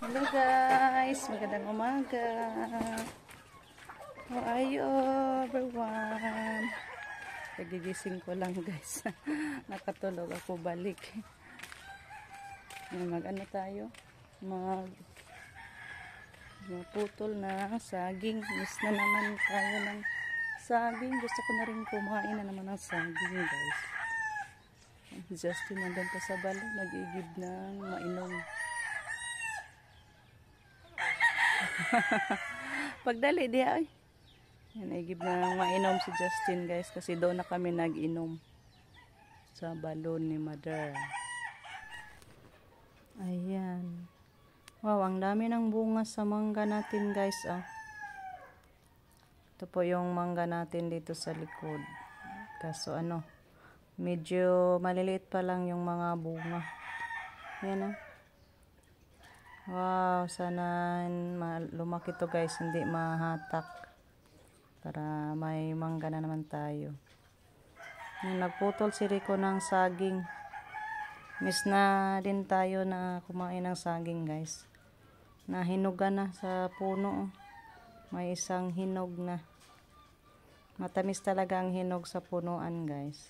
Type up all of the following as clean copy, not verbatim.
Hello guys, magandang umaga. How are you everyone? Pagigising ko lang guys. Nakatulog ako balik. Mag-ano tayo? Magputol na saging. Miss na naman tayo ng saging. Gusto ko na rin kumain na naman ng saging guys. Justin nandun pa sa balo. Nag-igib ng mainom. Pagdali diya ay. Naigib na mainom si Justin guys kasi doon na kami nag-inom sa balon ni Mother. Ayan. Wow, ang dami ng bunga sa mangga natin guys. Oh. Ito po yung mangga natin dito sa likod. Kaso ano, medyo maliliit pa lang yung mga bunga. Ayan oh. Wow, sana lumaki to guys, hindi mahatak. Para may mangga na naman tayo. Nagputol si Rico ng saging. Miss na din tayo na kumain ng saging guys. Nahinugan na sa puno. May isang hinog na. Matamis talaga ang hinog sa punuan guys.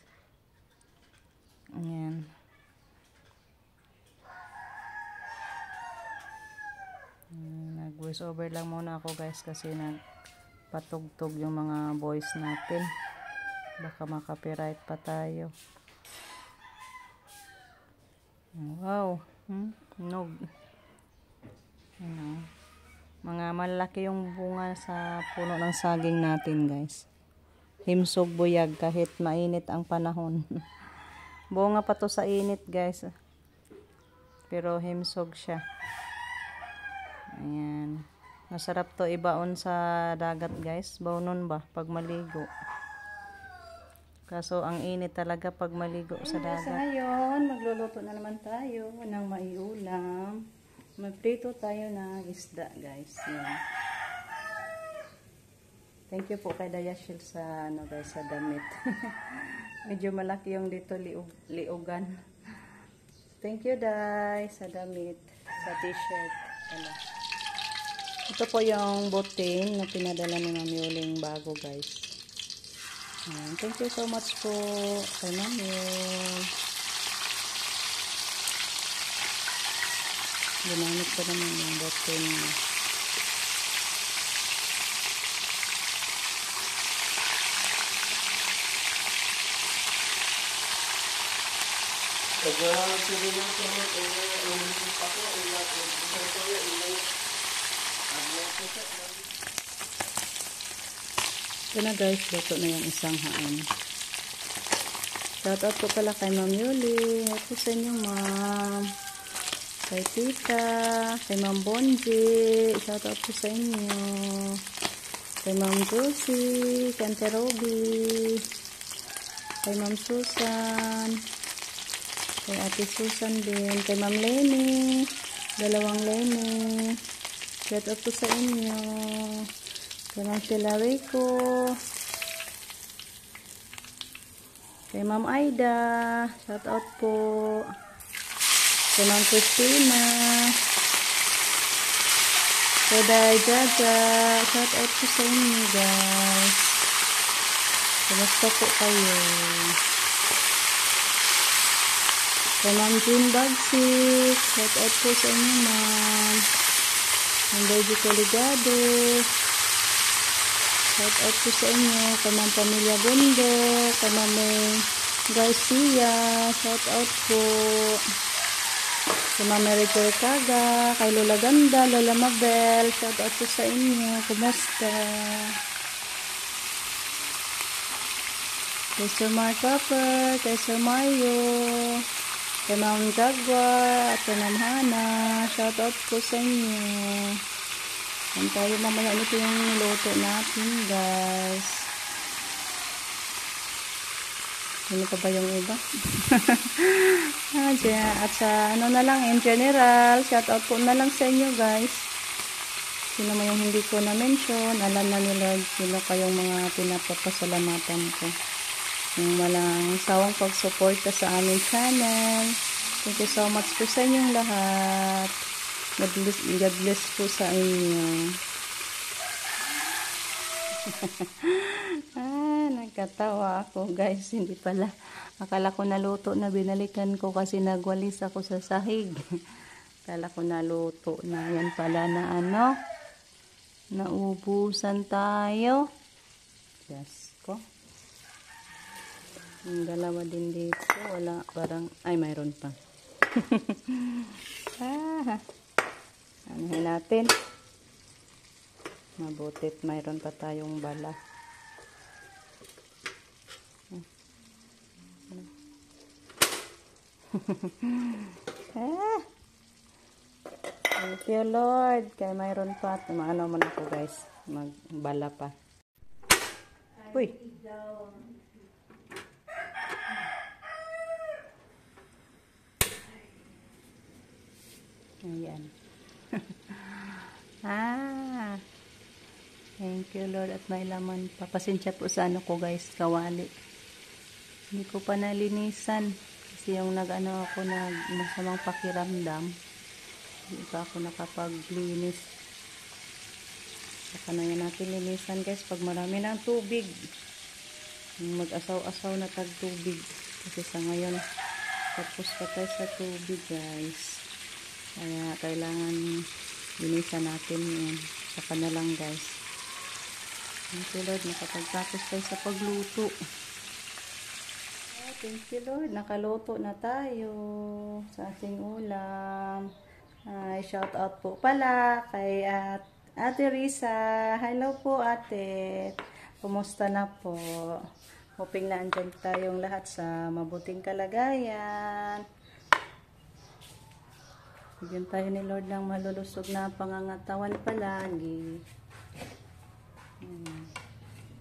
Ayan. Nag-voice over lang muna ako guys kasi nagpatugtog yung mga voice natin. Baka makapiright pa tayo. Wow. Nog. Ano? Mga malaki yung bunga sa puno ng saging natin guys. Himsog buyag kahit mainit ang panahon. Bunga pa to sa init guys. Pero himsog siya. Ayan. Masarap to ibaon sa dagat guys. Baunon ba? Pag maligo. Kaso ang init talaga pag maligo sa dagat. So ngayon, magluluto na naman tayo ng maiulam. Magprito tayo ng isda guys. Yan. Thank you po kay Dayashil sa ano guys, sa damit. Medyo malaki yung dito liugan. Thank you Day sa damit, sa t-shirt. Ano. Ito po yung buting na pinadala ni Ma'am Yuling bago guys. Thank you so much po kay Ma'am Yuling. Ginamit ko naman yung buting. Ito na guys, luto na yung isang haan. Shoutout po pala kay Ma'am Yuli. Ito sa inyo Ma'am. Kay Tita. Kay Ma'am Bonji. Shoutout po sa inyo. Kay Ma'am Josie. Kay Ante Robby. Kay Ma'am Susan. Kay Ate Susan din. Kay Ma'am Lenny. Dalawang Lenny. Shoutout po sa inyo. Kay Ma'am Sheila Rico. Kay Ma'am Aida. Shout out po. Kay Ma'am Christina. Kay Day Jaja. Shout out po sa inyo guys. Kumusta po kayo? Kay Ma'am Jean Bagsik. Shout out po sa inyo Ma'am. Ma'am Baby Coligado. Shout out po sa inyo, kay Ma'am Pamilya Bundo, kay Ma'am Garcia, shout out po. Kay Ma'am Rachel Kaga, kay Lola Ganda, Lola Mabel, shout out po sa inyo, kumusta? Kay Sir Mark Copper, kay Sir Mario, kay Ma'am Jaguar, at kay Ma'am Hana, shout out po sa inyo. Tayo mamaya ito yung niluto natin guys. Ano pa ba yung iba? At sa ano na lang in general, shout out po na lang sa inyo guys. Sino man yung hindi ko na mention, alam na ni Lord sino kayong mga pinapapasalamatan ko. Yung walang sawang pagsuporta sa aming channel. Thank you so much po sa inyong lahat. God bless po sa inyo. Nagkatawa ako guys. Hindi pala. Akala ko naluto na, binalikan ko kasi nagwalis ako sa sahig. Akala ko naluto na. Yan pala na naubusan tayo. Yes ko. Yung dalawa din dito. Wala, parang, ay mayroon pa. Anuhin natin. Mabutit mayroon pa tayong bala. Thank you Lord. Kaya mayroon pa. Ano man ako guys. Magbala pa. Uy. Ayan. Thank you Lord at may laman pa. Pasensya po sa ano ko guys, kawali. Hindi ko pa nalinisan. Kasi yung ako masamang pakiramdam. Hindi pa ako nakapaglinis. Saka na yan natin linisan guys pag marami ng tubig. Mag-asaw-asaw na tag-tubig. Kasi sa ngayon, tapos pa tayo sa tubig guys. Kaya kailangan linisan natin yun. Saka na lang guys. Thank you Lord, nakapagtapos tayo sa pagluto. Thank you Lord, nakaluto na tayo sa ating ulam. Shout out po pala kay Ate Risa. Hello po ate. Kumusta na po? Hoping na andyan tayong lahat sa mabuting kalagayan. Bigyan tayo ni Lord ng malulusog na pangangatawan palagi.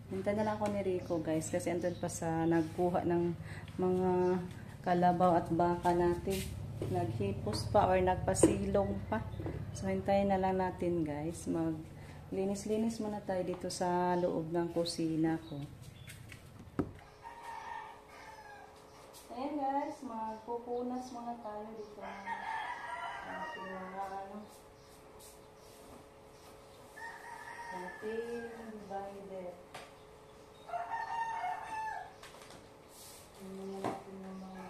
Hintay na lang ako ni Rico guys kasi andun pa sa nagkuha ng mga kalabaw at baka natin. Naghipos pa or nagpasilong pa. So hintayin na lang natin guys. Maglinis-linis muna tayo dito sa loob ng kusina ko. Ayan guys, magpupunas muna tayo dito. Ating divider. Tingnan natin yung mga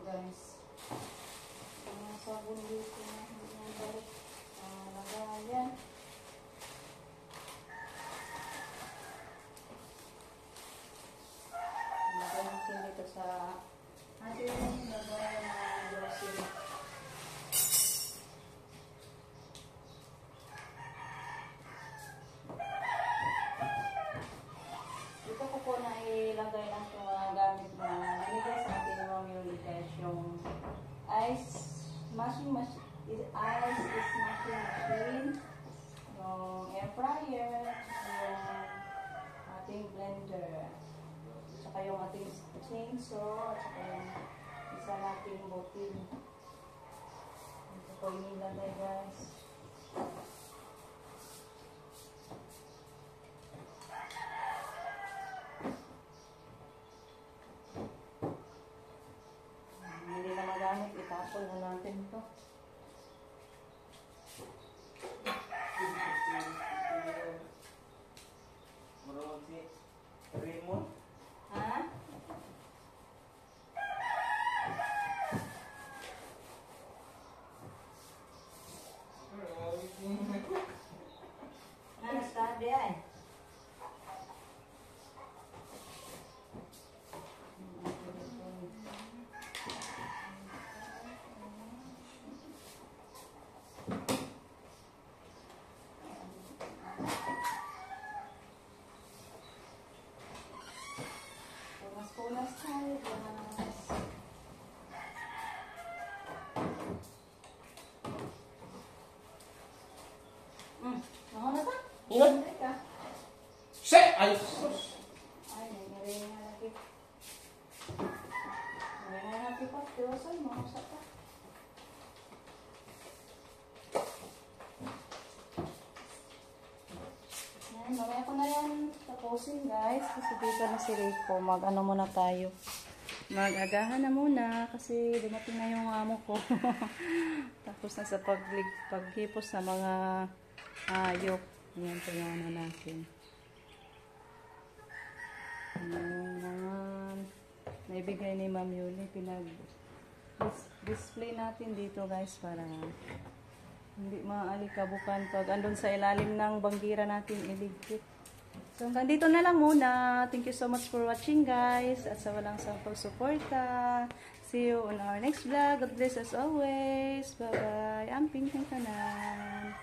guys. Mga sabon dito na yung balik. Lagayan. Lagayan natin dito sa ating lagayan ng grocery. Ilagay lang yung mga gamit na nilagay sa ating mga Mulitesh, yung ice smashing machine, yung air fryer, yung ating blender, saka yung ating chainsaw, saka yung isa nating botin. Ito po yung nilagay guys. Itapon na natin ito. Marunong si Raymond? Ha? Nanasabi ay. Punas tayo guys. Ako na ba? Ingat! Ay, sus! Ay, nangyari nga lagi. Nangyari nga lagi pa. Tiwasan mo. Masak ka. Mamaya ko na yan tapusin guys. Kasi dito na si Rico. Mag-ano muna tayo. Mag-agahan na muna. Kasi dumating na yung amo ko. Tapos na sa paghipos sa mga hayop. Ayan po yung ano natin. Ayan. Naibigay ni Ma'am Yuli. Display natin dito guys para hindi maalikabukan pag andun sa ilalim ng banggira natin iligpit. So hanggang dito na lang muna. Thank you so much for watching guys. At sa walang sampag suporta. See you on our next vlog. God bless as always. Bye bye. Amping kanan.